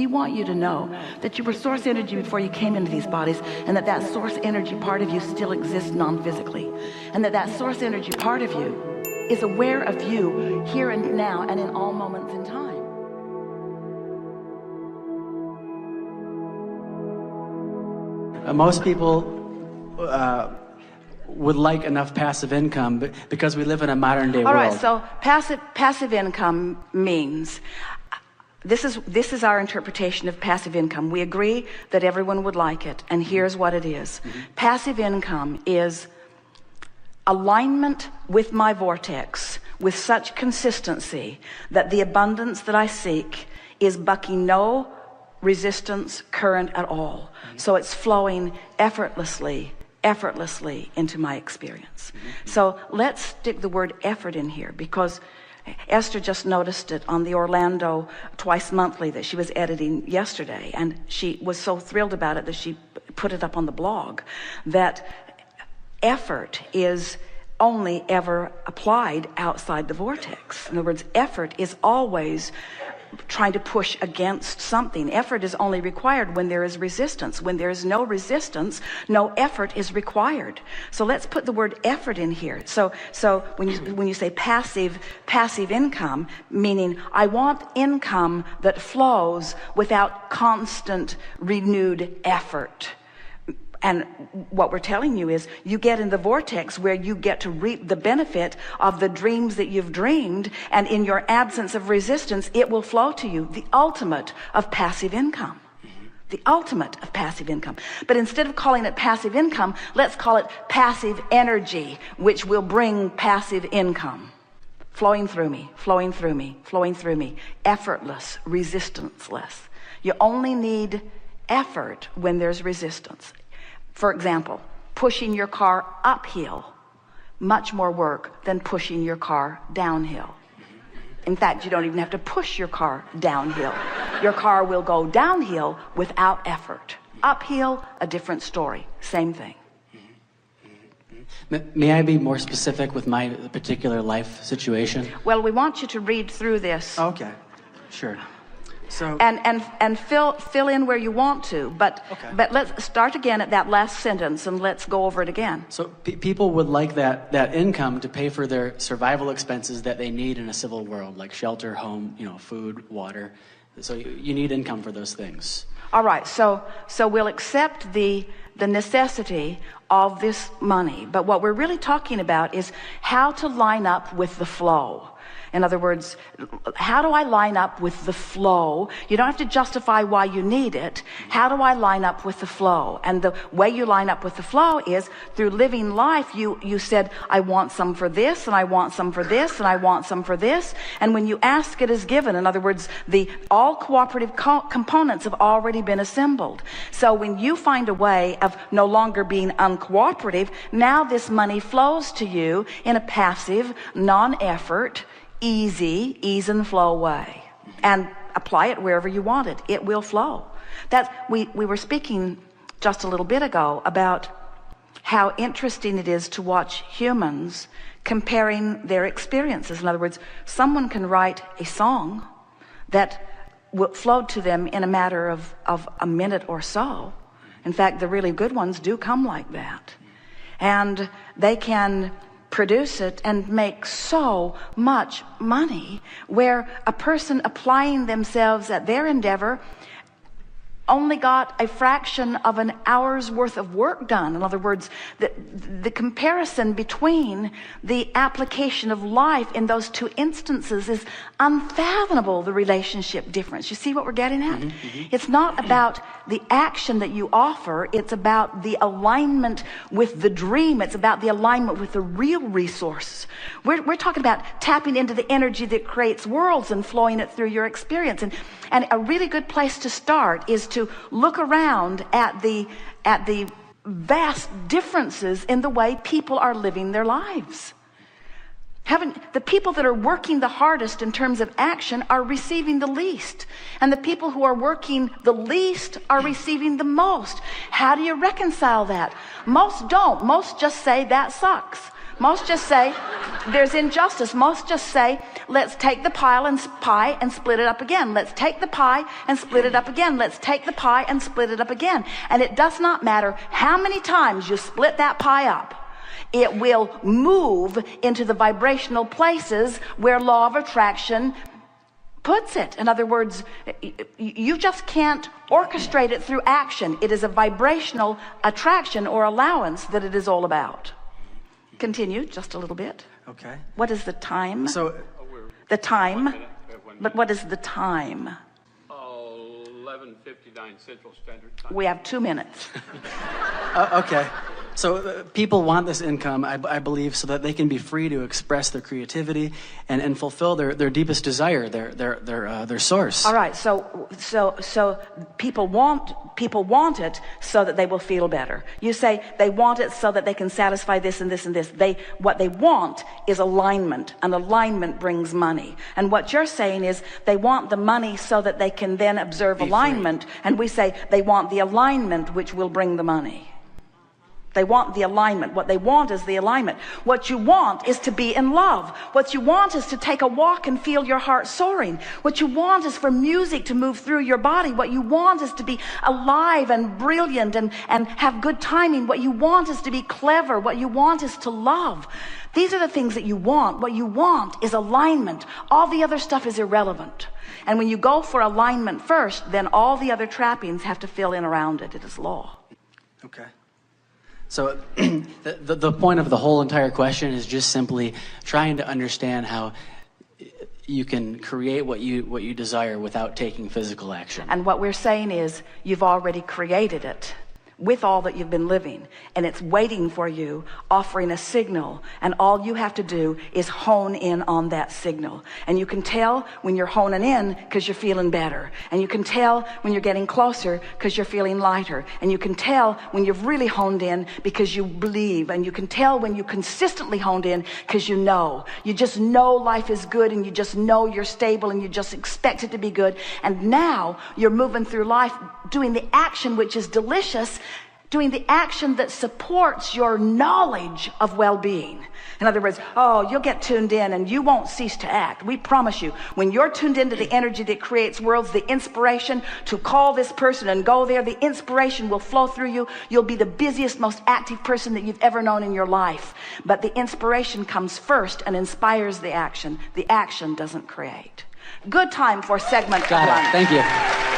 We want you to know that you were source energy before you came into these bodies, and that source energy part of you still exists non-physically, and that source energy part of you is aware of you here and now and in all moments in time. Most people would like enough passive income, but because we live in a modern day world. All right, so passive income means, this is our interpretation of passive income. We agree that everyone would like it, and here's what it is. Passive income is alignment with my vortex with such consistency that the abundance that I seek is bucking no resistance current at all. So it's flowing effortlessly into my experience. So let's stick the word effort in here, because Esther just noticed it on the Orlando Twice Monthly that she was editing yesterday, and she was so thrilled about it that she put it up on the blog, that effort is only ever applied outside the vortex. In other words, effort is always trying to push against something. Effort is only required when there is resistance. When there is no resistance, no effort is required. So let's put the word effort in here. So when you say passive income, meaning I want income that flows without constant renewed effort. And what we're telling you is, you get in the vortex where you get to reap the benefit of the dreams that you've dreamed, and in your absence of resistance, it will flow to you. The ultimate of passive income. The ultimate of passive income. But instead of calling it passive income, let's call it passive energy, which will bring passive income. Flowing through me, flowing through me, flowing through me. Effortless, resistanceless. You only need effort when there's resistance. For example, pushing your car uphill, much more work than pushing your car downhill. In fact, you don't even have to push your car downhill. Your car will go downhill without effort. Uphill, a different story. Same thing. May I be more specific with my particular life situation? Well, we want you to read through this. Okay, sure. So, and fill in where you want to, but let's start again at that last sentence and let's go over it again. So people would like that income to pay for their survival expenses that they need in a civil world, like shelter, home, food, water. So you need income for those things. All right, so we'll accept the necessity of this money, but what we're really talking about is how to line up with the flow. In other words, how do I line up with the flow? You don't have to justify why you need it. How do I line up with the flow? And the way you line up with the flow is through living life. You said, I want some for this, and I want some for this, and I want some for this. And when you ask, it is given. In other words, all cooperative components have already been assembled. So when you find a way of no longer being uncooperative, now this money flows to you in a passive, non-effort, ease and flow way, and apply it wherever you want it. It will flow. We were speaking just a little bit ago about how interesting it is to watch humans comparing their experiences. In other words, someone can write a song that will flow to them in a matter of a minute or so. In fact, the really good ones do come like that, and they can produce it and make so much money, where a person applying themselves at their endeavor only got a fraction of an hour's worth of work done. In other words, the comparison between the application of life in those two instances is unfathomable, the relationship difference. You see what we're getting at? It's not about the action that you offer. It's about the alignment with the dream. It's about the alignment with the real resource. We're talking about tapping into the energy that creates worlds and flowing it through your experience. And a really good place to start is to look around at the vast differences in the way people are living their lives. The people that are working the hardest in terms of action are receiving the least, and the people who are working the least are receiving the most. How do you reconcile that? Most don't. Most just say that sucks. Most just say, there's injustice. Most just say, let's take the pie and split it up again. Let's take the pie and split it up again. Let's take the pie and split it up again. And it does not matter how many times you split that pie up. It will move into the vibrational places where law of attraction puts it. In other words, you just can't orchestrate it through action. It is a vibrational attraction or allowance that it is all about. Continue just a little bit. Okay. What is the time? So, the time. But what is the time? 11:59 Central Standard Time. We have 2 minutes. Okay. So people want this income, I believe, so that they can be free to express their creativity and fulfill their deepest desire, their source. All right. So people want it so that they will feel better. You say they want it so that they can satisfy this and this and this. What they want is alignment, and alignment brings money. And what you're saying is they want the money so that they can then observe alignment. And we say they want the alignment which will bring the money. They want the alignment. What they want is the alignment. What you want is to be in love. What you want is to take a walk and feel your heart soaring. What you want is for music to move through your body. What you want is to be alive and brilliant and have good timing. What you want is to be clever. What you want is to love. These are the things that you want. What you want is alignment. All the other stuff is irrelevant. And when you go for alignment first, then all the other trappings have to fill in around it. It is law. Okay. So the point of the whole entire question is just simply trying to understand how you can create what you desire without taking physical action. And what we're saying is you've already created it with all that you've been living, and it's waiting for you, offering a signal, and all you have to do is hone in on that signal. And you can tell when you're honing in because you're feeling better, and you can tell when you're getting closer because you're feeling lighter, and you can tell when you've really honed in because you believe, and you can tell when you consistently honed in because you just know life is good, and you just know you're stable, and you just expect it to be good. And now you're moving through life doing the action which is delicious, doing the action that supports your knowledge of well-being. In other words, you'll get tuned in and you won't cease to act. We promise you, when you're tuned into the energy that creates worlds, the inspiration to call this person and go there, the inspiration will flow through you. You'll be the busiest, most active person that you've ever known in your life. But the inspiration comes first and inspires the action. The action doesn't create. Good time for segment Got one. it. Thank you.